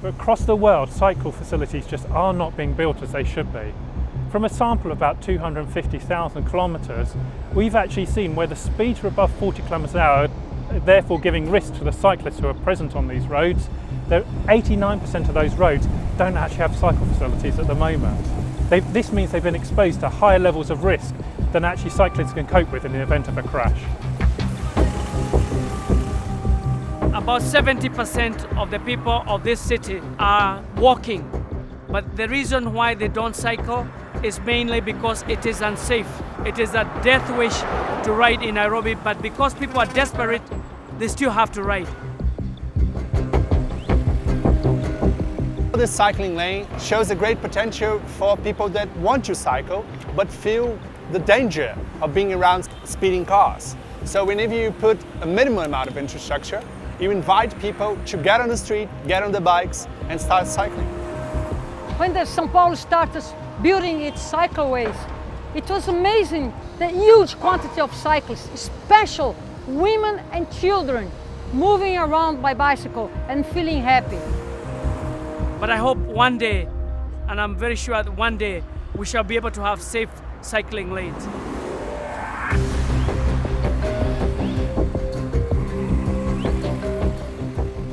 But across the world, cycle facilities just are not being built as they should be. From a sample of about 250,000 kilometres, we've actually seen where the speeds are above 40 kilometres an hour, therefore giving risk to the cyclists who are present on these roads. 89% of those roads don't actually have cycle facilities at the moment. This means they've been exposed to higher levels of risk than actually cyclists can cope with in the event of a crash. About 70% of the people of this city are walking, but the reason why they don't cycle is mainly because it is unsafe. It is a death wish to ride in Nairobi, but because people are desperate, they still have to ride. This cycling lane shows a great potential for people that want to cycle but feel the danger of being around speeding cars. So whenever you put a minimum amount of infrastructure, you invite people to get on the street, get on the bikes and start cycling. When the São Paulo started building its cycleways, it was amazing, the huge quantity of cyclists, especially women and children, moving around by bicycle and feeling happy. But I hope one day, and I'm very sure that one day, we shall be able to have safe cycling lanes.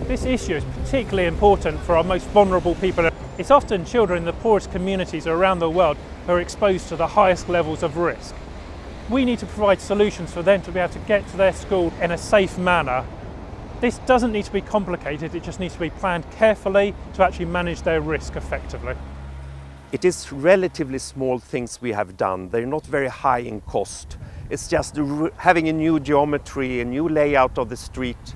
This issue is particularly important for our most vulnerable people. It's often children in the poorest communities around the world who are exposed to the highest levels of risk. We need to provide solutions for them to be able to get to their school in a safe manner. This doesn't need to be complicated, it just needs to be planned carefully to actually manage their risk effectively. It is relatively small things we have done. They're not very high in cost. It's just having a new geometry, a new layout of the street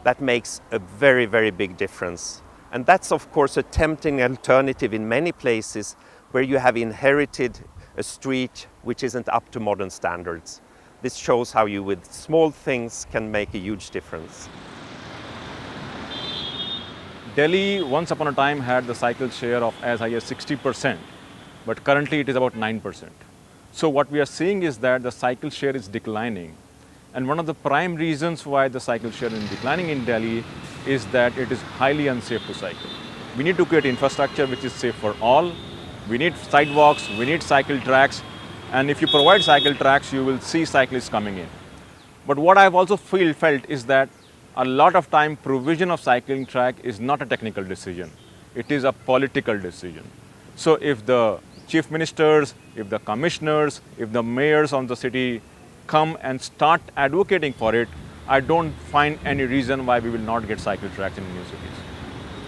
that makes a very, very big difference. And that's of course a tempting alternative in many places where you have inherited a street which isn't up to modern standards. This shows how you with small things can make a huge difference. Delhi once upon a time had the cycle share of as high as 60%, but currently it is about 9%. So what we are seeing is that the cycle share is declining. And one of the prime reasons why the cycle share is declining in Delhi is that it is highly unsafe to cycle. We need to create infrastructure which is safe for all. We need sidewalks, we need cycle tracks, and if you provide cycle tracks, you will see cyclists coming in. But what I've also felt is that a lot of time provision of cycling track is not a technical decision. It is a political decision. So if the chief ministers, if the commissioners, if the mayors of the city come and start advocating for it, I don't find any reason why we will not get cycle tracks in new cities.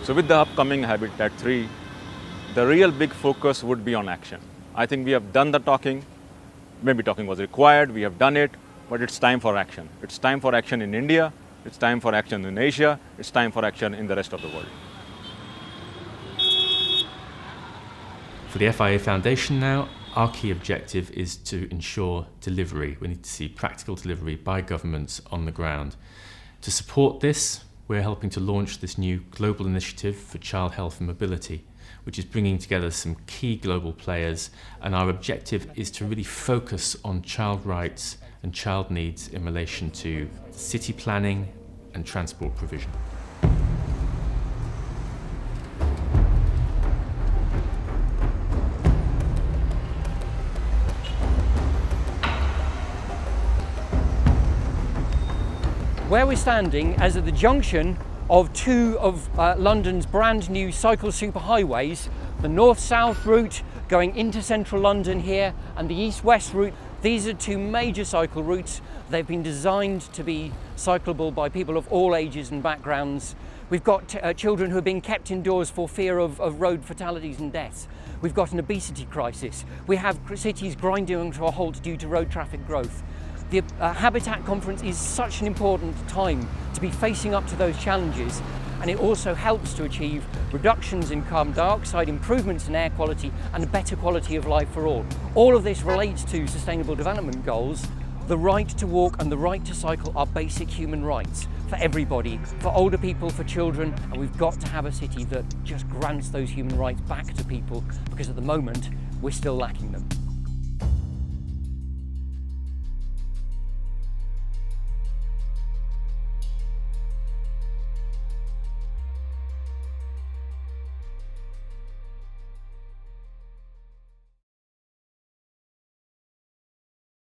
So with the upcoming Habitat 3, the real big focus would be on action. I think we have done the talking. Maybe talking was required, we have done it, but it's time for action. It's time for action in India, it's time for action in Asia, it's time for action in the rest of the world. For the FIA Foundation now, our key objective is to ensure delivery. We need to see practical delivery by governments on the ground. To support this, we're helping to launch this new global initiative for child health and mobility, which is bringing together some key global players, and our objective is to really focus on child rights and child needs in relation to city planning and transport provision. Where we're standing is at the junction of two of London's brand new cycle superhighways, the north-south route going into central London here and the east-west route. These are two major cycle routes. They've been designed to be cyclable by people of all ages and backgrounds. We've got children who are being kept indoors for fear of road fatalities and deaths. We've got an obesity crisis. We have cities grinding to a halt due to road traffic growth. The Habitat Conference is such an important time to be facing up to those challenges, and it also helps to achieve reductions in carbon dioxide, improvements in air quality and a better quality of life for all. All of this relates to Sustainable Development Goals. The right to walk and the right to cycle are basic human rights for everybody, for older people, for children, and we've got to have a city that just grants those human rights back to people, because at the moment we're still lacking them.